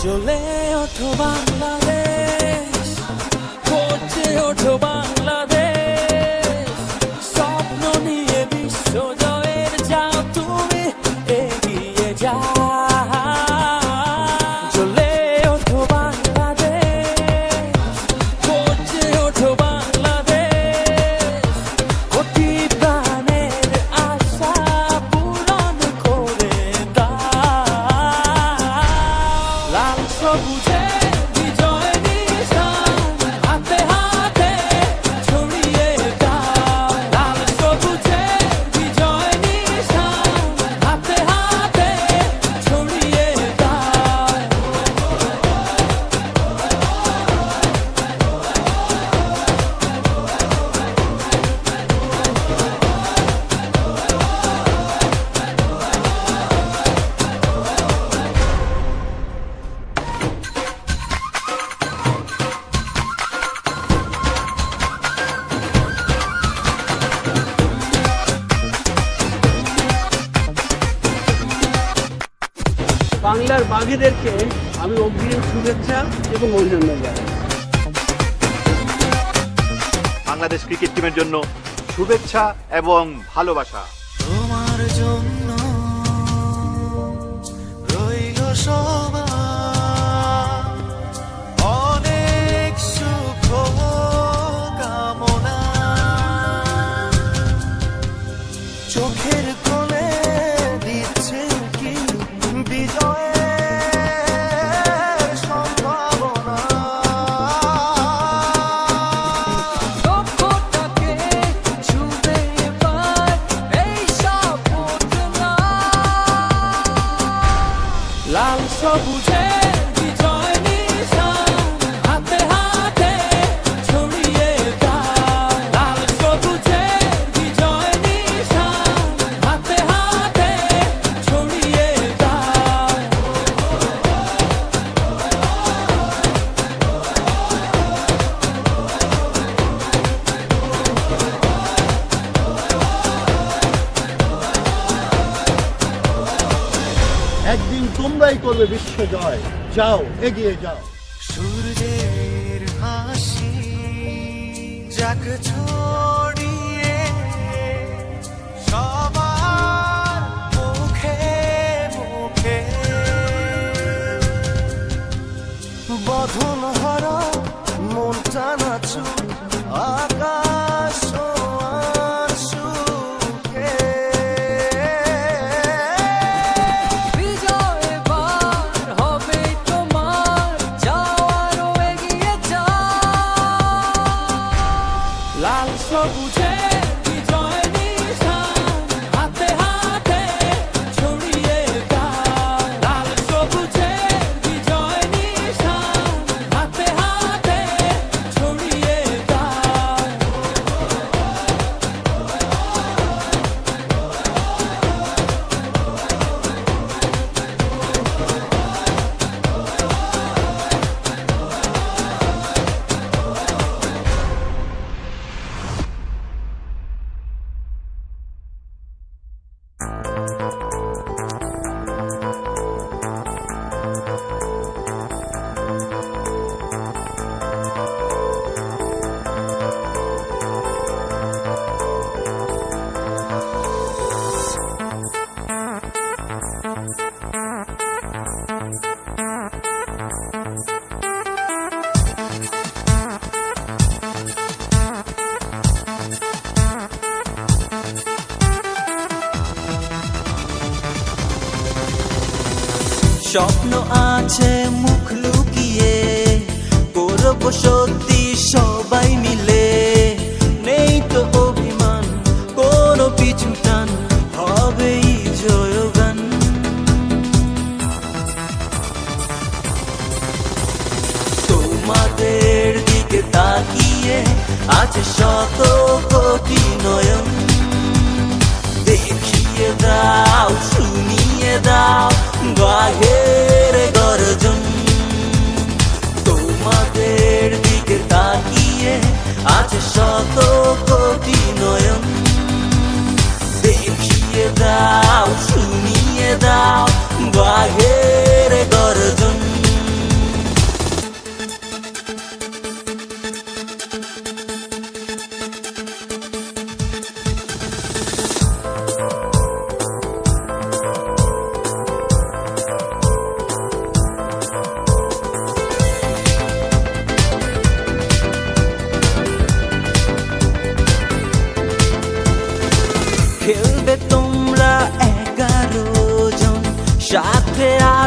জ্বলে ওঠো বাংলাদেশ, গর্জে ওঠো বাংলাদেশ, স্বপ্ন নিয়ে বিশ্ব জয়ের যাও তুমি এগিয়ে যাও। জ্বলে ওঠো বাংলাদেশ, গর্জে ওঠো বাংলাদেশ, কোটি প্রাণের আশা পূরণ করে দাও। লাল সবুজে বিজয় নিশান হাতে হাতে ছড়িয়ে দাও। লাল সবুজে বিজয় নিশান হাতে হাতে ছড়িয়ে দাও। বাংলার বাঘেদেরকে আমি অগ্রিম শুভেচ্ছা এবং অভিনন্দন জানাই। বাংলাদেশ ক্রিকেট টিমের জন্য শুভেচ্ছা এবং ভালোবাসা। তোমার জন্য রইল সবার অনেক সুখ কামনা। চোখের কোণে দিচ্ছে কি বিজয়ের সম্ভাবনা। লক্ষ্যটাকে ছুঁতে এবার এই সাপোর্টনা। লাল সবুজে বিজয় নিশান হাতে হাতে ছড়িয়ে দাও। লাল সবুজে বিজয় নিশান হাতে হাতে ছড়িয়ে দাও। একদিন তোমরাই করবে বিশ্ব জয়। যাও, এগিয়ে যাও। সূর্যের হাসি যাক ছড়িয়ে সবার মুখে মুখে। বধন হারা মনটা নাচু আকাশ আর সুখে। বিজয় এবার হবে তোমার, যাও আরো এগিয়ে যাও। লাল সবুজে বিজয় নিশান হাতে হাতে ছড়িয়ে দাও। লাল সবুজে বিজয় নিশান হাতে হাতে ছড়িয়ে দাও। স্বপ্ন আছে মুখ লুকিয়ে, করব সত্যি সবাই মিলে। নেই তো অভিমান, কোনো পিছু টান, হবেই জয়গান। তোমাদের দিকে তাকিয়ে আছে শত কোটি নয়ন। দেখিয়ে দাও, শুনিয়ে দাও বাঘের গর্জন। তোমাদের দিকে তাকিয়ে আছে শত কোটি নয়ন। দেখিয়ে দাও, শুনিয়ে দাও বাঘের গর্জন।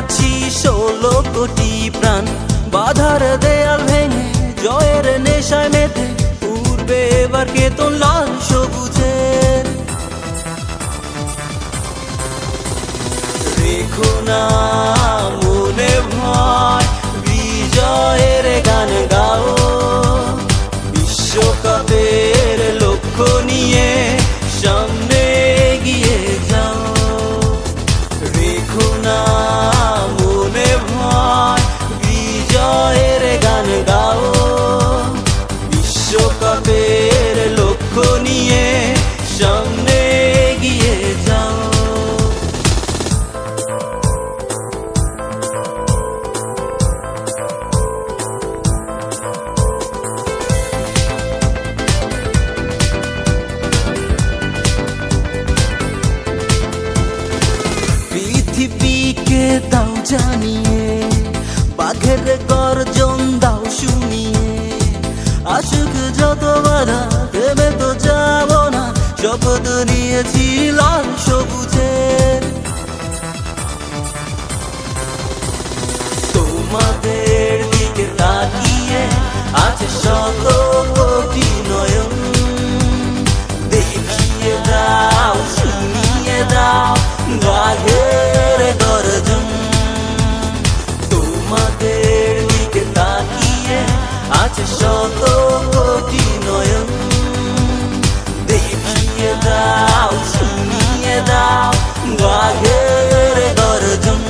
আছি 16 কোটি প্রাণ, বাধার দেয়াল ভেঙে জয়ের নেশায় মেতে উড়বে এবার কেতন লাল সবুজের। রেখো না মনে ভয়, বিজয়ের গান গাও, বিশ্বকাপের লক্ষ্য নিয়ে সামনে এগিয়ে যাও। রেখো না মনে ভয়, বিজয়ের গান গাও, বিশ্বকাপের লক্ষ্য নিয়ে সামনে এগিয়ে যাও। পৃথিবীকে দাও জানিয়ে, বাঘের গর্জন দাও শুনিয়ে, আসুক যত বাধা দেবে তো যাব না, শপথ নিয়েছি লাল সবুজের। তোমাদের দিকে তাকিয়ে আছে শত কোটি নয়ন, দেখিয়ে দাও শুনিয়ে দাও বাঘের গর্জন। তোমাদের দিকে তাকিয়ে আছে শত কোটি নয়ন, দেখিয়ে দাও শুনিয়ে দাও বাঘের গর্জন।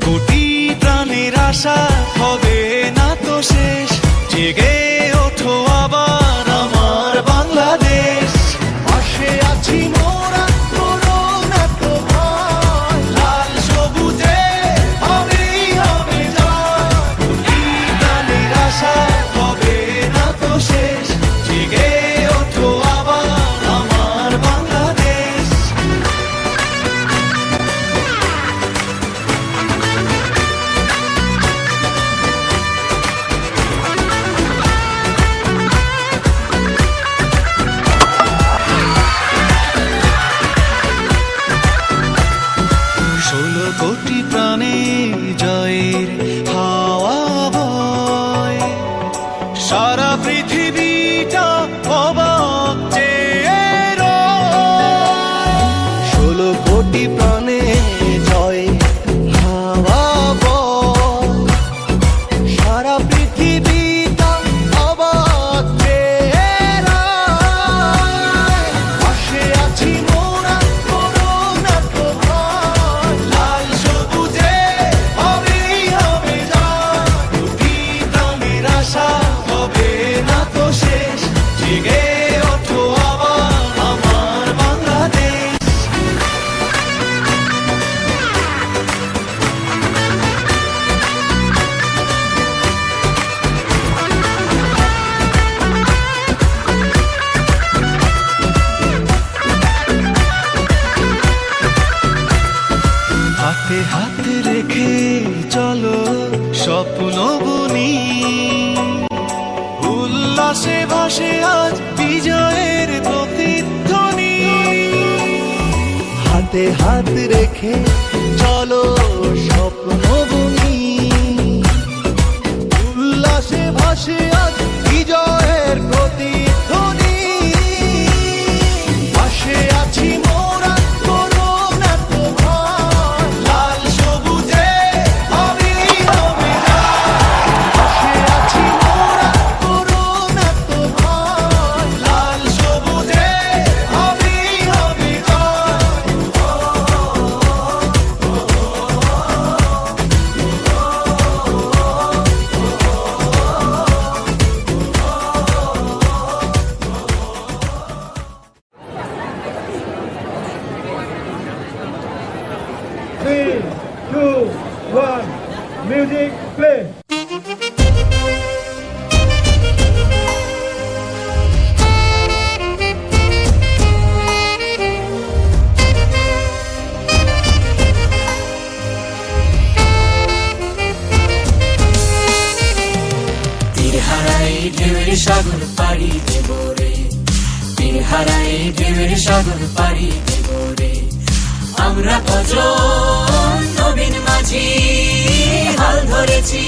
কোটি প্রাণের আশা হবে না তো শেষ, জেগে ওঠো আবার আমার বাংলাদেশ। পাশে আছি মোরা, করো না তো ভয়, লাল সবুজে হবেই হবে জয়। কোটি প্রাণের আশা হবে না তো শেষ, জেগে ওঠো আবার আমার বাংলাদেশ। ষোলো কোটি প্রাণে জয়ের হাওয়া বয়, সারা পৃথিবীটা অবাক চেয়ে রয়। 16 কোটি প্রাণে জয় হাওয়া বয়, সারা পৃথিবীটা অবাক চেয়ে রয়। পাশে আছি মোরা, করো না তো ভয়, লাল সবুজে হবেই হবে জয়। কোটি প্রাণের আশা হবে না তো শেষ, জেগে ওঠো আবার আমার বাংলাদেশ। হাতে হাতে রেখে চলো স্বপ্ন বুনি, উল্লাসে ভাসে আজ বিজয়ের প্রতিধ্বনি। হাতে হাত রেখে চলো স্বপ্ন বুনি, উল্লাসে ভাসে আজ বিজয়ের প্রতিধ্বনি। পাশে আছি মোরা, করো না তো ভয়, লাল সবুজে হবেই হবে জয়। পাশে আছি মোরা, করো না তো ভয়, লাল সবুজে হবেই হবে জয়। 3, 2, 1, music play. তীর হারাই ঢেউয়ের সাগর পাড়ি দেব রে, তীর হারাই ঢেউয়ের সাগর পাড়ি দেব রে। আমরা কজন নবীন মাঝি হাল ধরেছি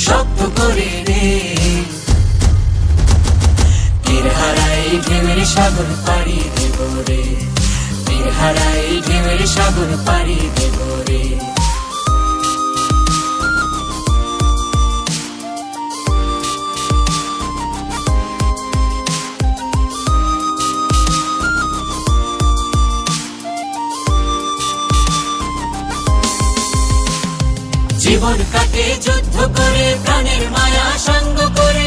শক্ত করে রে, তীর হারাই ঢেউয়ের সাগর পাড়ি দেব রে, তীর হারাই ঢেউয়ের সাগর পাড়ি দেব রে। জীবন কাটে যুদ্ধ করে, প্রাণের মায়া সঙ্গ করে,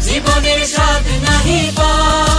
জীবনের স্বাদ নাহি পায়।